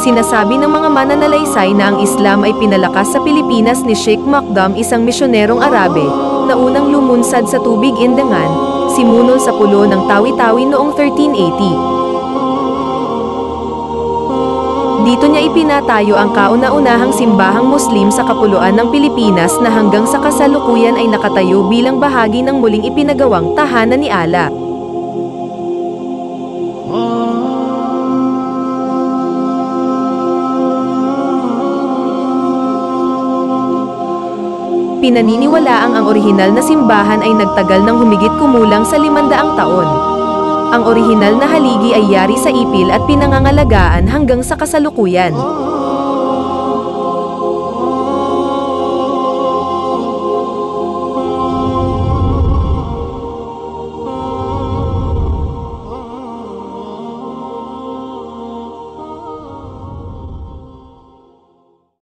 Sinasabi ng mga mananalaysay na ang Islam ay pinalakas sa Pilipinas ni Sheikh Makdum, isang misyonerong Arabe, na unang lumunsad sa tubig Indangan, simunol sa pulo ng Tawi-Tawi noong 1380. Dito niya ipinatayo ang kauna-unahang simbahang Muslim sa kapuluan ng Pilipinas na hanggang sa kasalukuyan ay nakatayo bilang bahagi ng muling ipinagawang tahanan ni Allah. Pinaniniwalaang ang orihinal na simbahan ay nagtagal ng humigit kumulang sa 500 taon. Ang orihinal na haligi ay yari sa ipil at pinangangalagaan hanggang sa kasalukuyan.